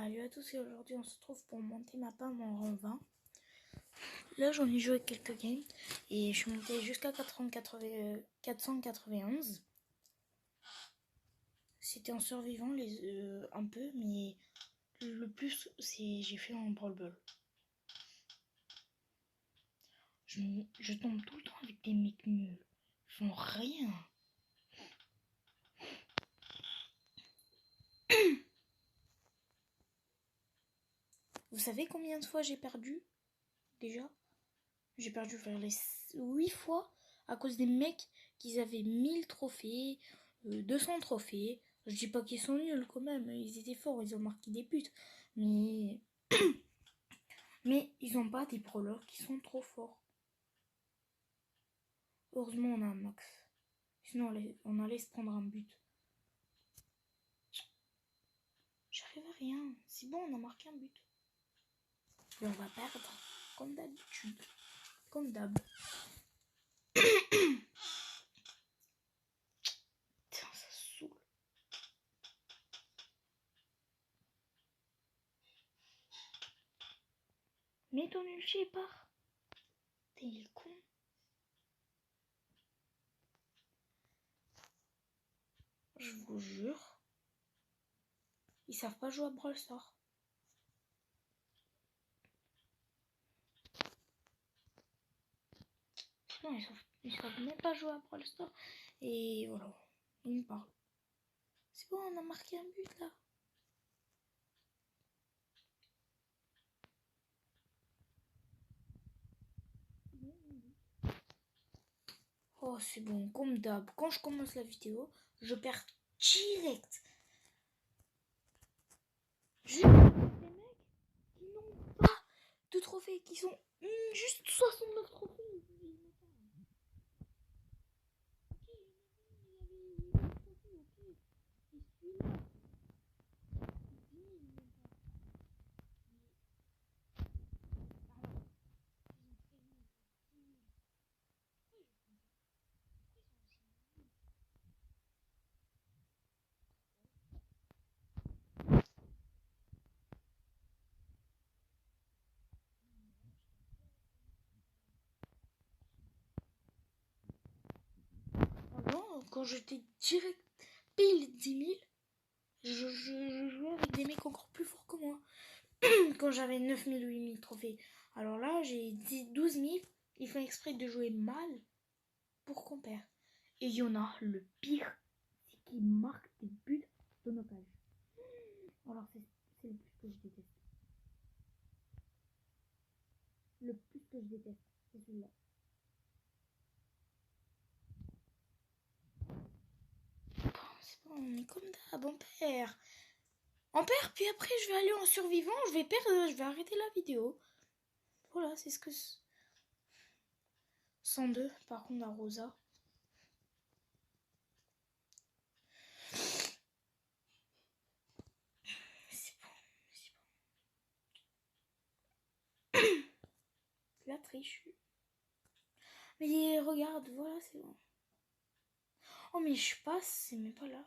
Salut à tous et aujourd'hui on se retrouve pour monter ma pomme en rang 20. Là j'en ai joué quelques games et je suis monté jusqu'à 491. C'était en survivant un peu, mais le plus j'ai fait en Brawl Ball. Je tombe tout le temps avec des mecs nuls. Ils font rien. Vous savez combien de fois j'ai perdu déjà? J'ai perdu vers les 8 fois à cause des mecs qui avaient 1000 trophées, 200 trophées. Je dis pas qu'ils sont nuls quand même, ils étaient forts, ils ont marqué des buts. Mais, mais ils ont pas des brawlers qui sont trop forts. Heureusement on a un max. Sinon on allait se prendre un but. J'arrive à rien. C'est bon, on a marqué un but. Et on va perdre, comme d'habitude. Comme d'hab. Tiens, ça saoule. Mais ton ulti part. T'es il est con. Je vous jure. Ils savent pas jouer à Brawl Stars. Non, ils savent même pas jouer à Brawl Stars. Et voilà. Ils me parlent. C'est bon, on a marqué un but là. Oh, c'est bon, comme d'hab. Quand je commence la vidéo, je perds direct. Juste des mecs qui n'ont pas de trophées, qui sont juste 69 trophées. Avant, quand j'étais direct pile 10 000, je jouais avec des mecs encore plus forts que moi. Quand j'avais 9 000 ou 8 000 trophées. Alors là, j'ai 12 000. Ils font exprès de jouer mal pour qu'on perd. Et il y en a le pire, c'est qu'ils marquent des buts de nos pages. Alors c'est le plus que je déteste. Le plus que je déteste, c'est celui-là. C'est bon, on est comme d'hab, on perd. On perd, puis après je vais aller en survivant, je vais perdre, je vais arrêter la vidéo. Voilà, c'est ce que... 102, par contre, à Rosa. C'est bon, c'est bon. La triche. Mais regarde, voilà, c'est bon. Oh, mais je passe, c'est même pas là.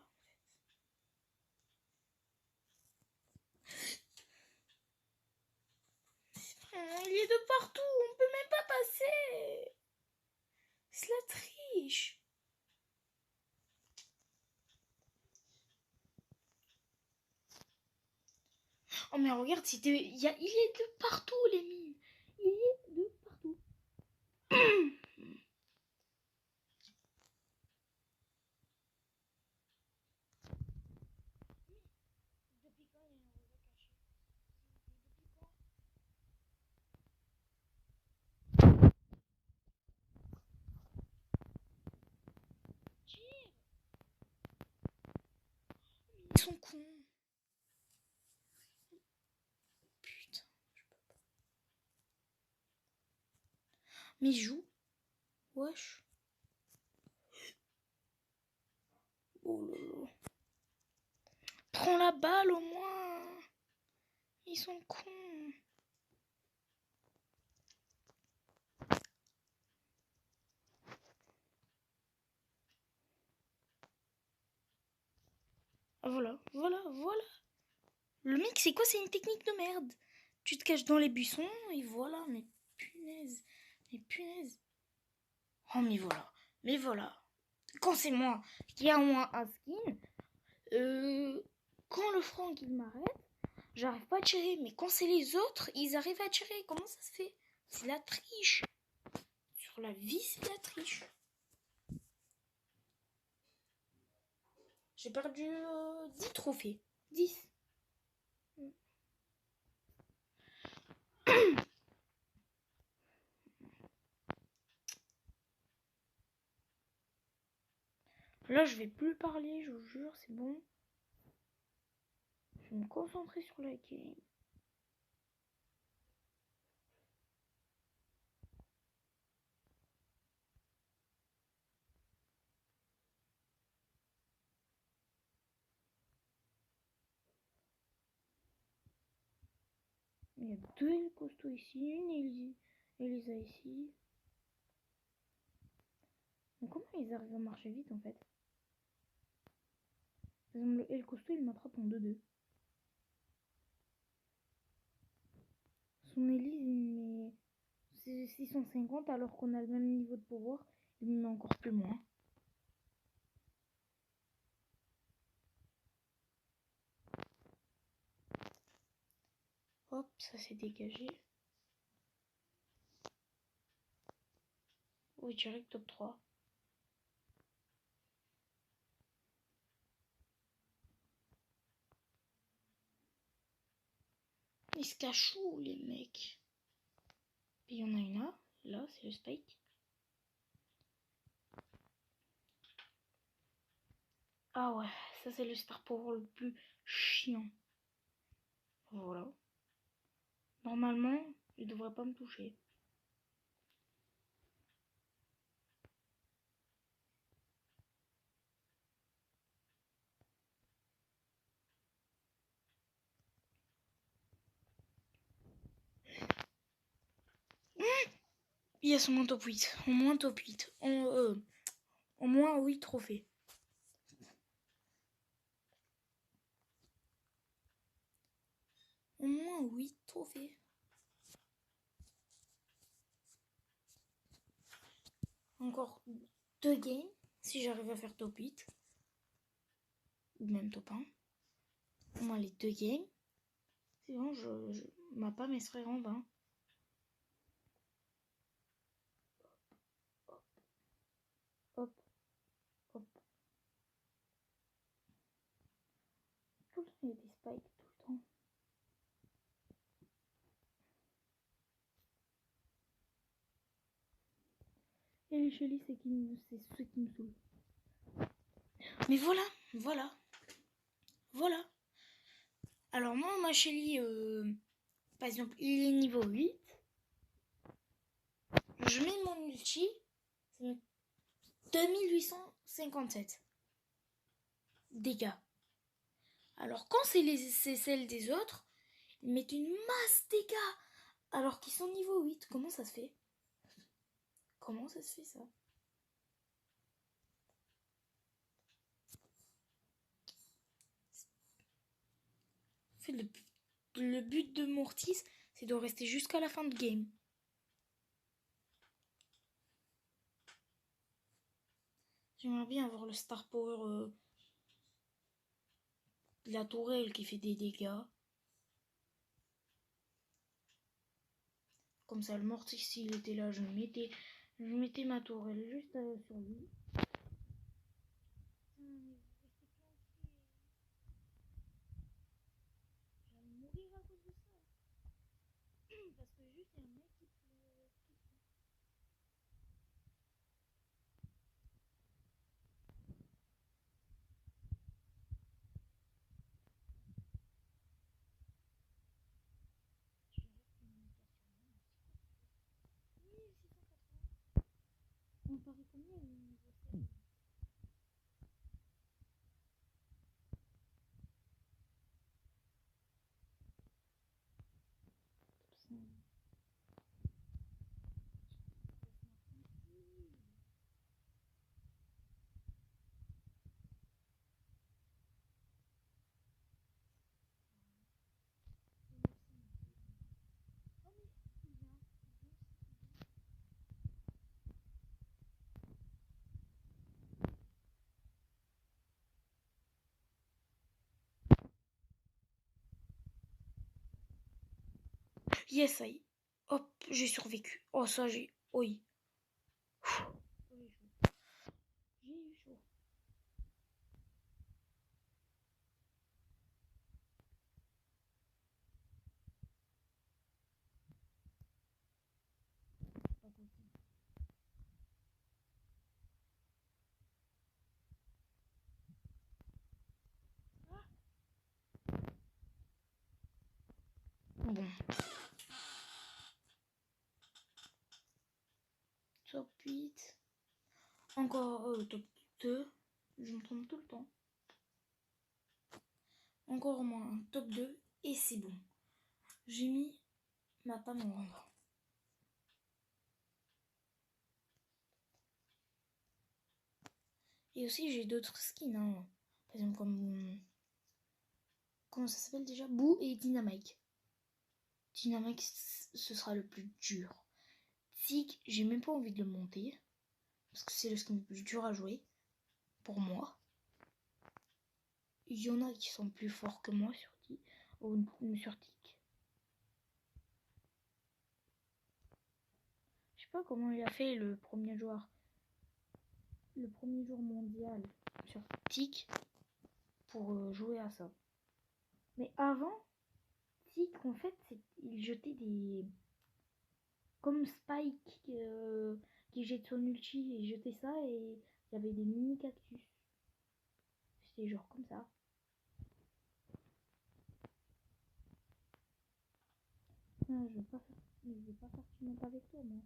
Il est de partout, on peut même pas passer. C'est la triche. Oh mais regarde, il est de partout les mines. Il est de partout. Depuis quand il y a un réseau caché? Depuis quand? Tire. Ils sont cons. Putain, je peux pas. Mais ils jouent. Wesh. Oh là là. Prends la balle au moins. Ils sont cons. Ah, voilà, voilà, voilà. Le mec, c'est quoi? C'est une technique de merde. Tu te caches dans les buissons et voilà. Mais punaise. Mais punaise. Oh, mais voilà. Mais voilà. Quand c'est moi qui a moins un skin, quand le Franck il m'arrête, j'arrive pas à tirer. Mais quand c'est les autres, ils arrivent à tirer. Comment ça se fait? C'est la triche. Sur la vie, c'est la triche. J'ai perdu 10 trophées. 10. Là, je vais plus parler, je vous jure, c'est bon. Je vais me concentrer sur la game. Il y a deux El Costo ici, une Elisa ici. Mais comment ils arrivent à marcher vite en fait? Par exemple, le El Costo il m'attrape en 2-2. Son Elise il met 650 alors qu'on a le même niveau de pouvoir. Il me met encore plus moins. Hop, ça s'est dégagé. Oui, direct top 3. Ils se cachent où les mecs? Et il y en a une là, c'est le Spike. Ah ouais, ça c'est le star power le plus chiant. Voilà. Normalement, il devrait pas me toucher. Il y a son top 8. Au moins top 8. Au moins 8 trophées. Au moins 8 trophées. Encore 2 games. Si j'arrive à faire top 8. Ou même top 1. Au moins les 2 games. Sinon, ma pas mes serait en vain. Hop. Hop. Tout le temps, il y a des spikes. Tout le temps. Et les chelis, c'est ce qui me saoule. Mais voilà. Alors moi, ma Shelly, par exemple, il est niveau 8. Je mets mon ulti, c'est 2857 dégâts. Alors quand c'est celle des autres, ils mettent une masse dégâts alors qu'ils sont niveau 8. Comment ça se fait? Comment ça se fait ça? En fait, le but de Mortis, c'est de rester jusqu'à la fin de game. J'aimerais bien avoir le star power de la tourelle qui fait des dégâts. Comme ça, le Mortis, s'il était là, je mettais ma tourelle juste sur lui. J'allais mourir à cause de ça. Parce que juste, il y a un mec qui on paraît combien le niveau 16? Yes, ça y est. Hop, j'ai survécu. Oh, ça, j'ai... Oui. J'ai eu chaud. Pas possible. Bon. Top 8. Encore top 2. Je me trompe tout le temps. Encore au moins un top 2. Et c'est bon. J'ai mis ma femme en rang. Et aussi j'ai d'autres skins. Hein. Par exemple comme... Comment ça s'appelle déjà? Boo et Dynamite. Dynamite, ce sera le plus dur. Tig, j'ai même pas envie de le monter. Parce que c'est le skin le plus dur à jouer. Pour moi. Il y en a qui sont plus forts que moi sur Tig. Ou sur Tig. Je sais pas comment il a fait le premier joueur. Le premier jour mondial sur Tig. Pour jouer à ça. Mais avant, Tig, en fait, il jetait des... Comme Spike qui jette son ulti et jetait ça et il y avait des mini cactus. C'était genre comme ça. Non, je vais pas faire team-up avec toi, moi.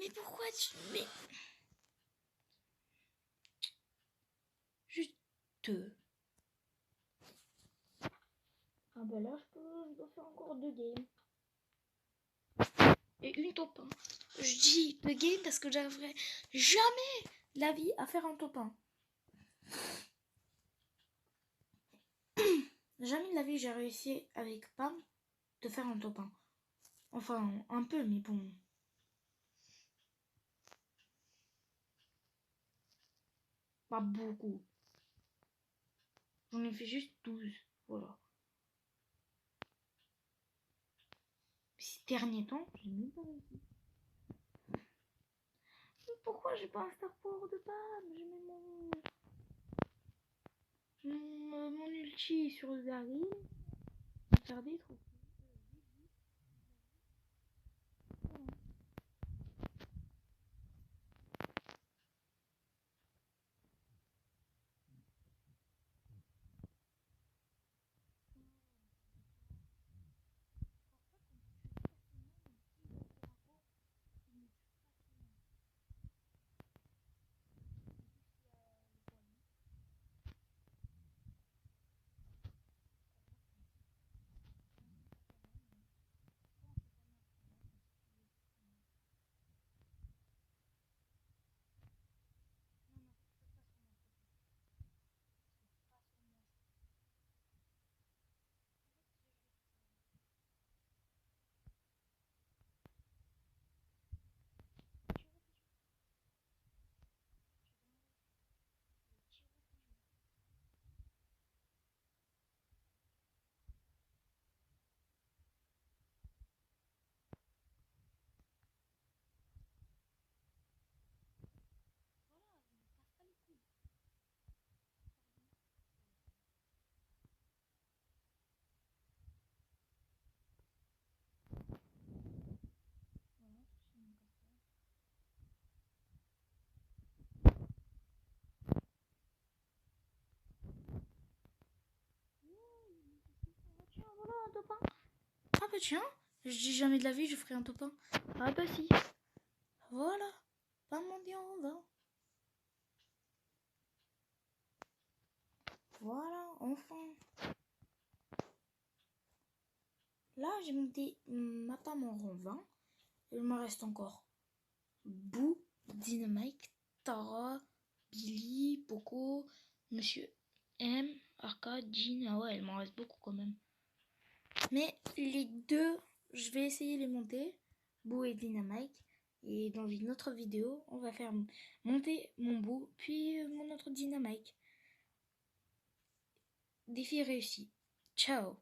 Mais pourquoi tu... Mais... Juste... Ah bah là, je dois faire encore 2 games. Et une top 1. Je dis 2 games parce que j'arriverai jamais la vie à faire un top 1. Jamais de la vie j'ai réussi avec Pam de faire un top 1. Enfin, un peu, mais bon. Pas beaucoup. J'en ai fait juste 12. Voilà. Ces derniers temps, j'ai même pas réussi. Mais pourquoi j'ai pas un star power de Pam? Je mets mon ulti sur le Daryl. Faire des trucs. Tiens, voilà un top 1. Ah bah tiens, je dis jamais de la vie, je ferai un top 1. Ah bah si. Voilà. Pas monter en vain. Voilà, enfin. Là, j'ai monté ma femme en rang 20. Il me reste encore Boo, Dynamite, Tara, Billy, Poco, Monsieur M, Arcade, Jean. Ah ouais, il m'en reste beaucoup quand même. Mais les deux, je vais essayer de les monter. Boo et Dynamite. Et dans une autre vidéo, on va faire monter mon Boo, puis mon autre Dynamite. Défi réussi. Ciao.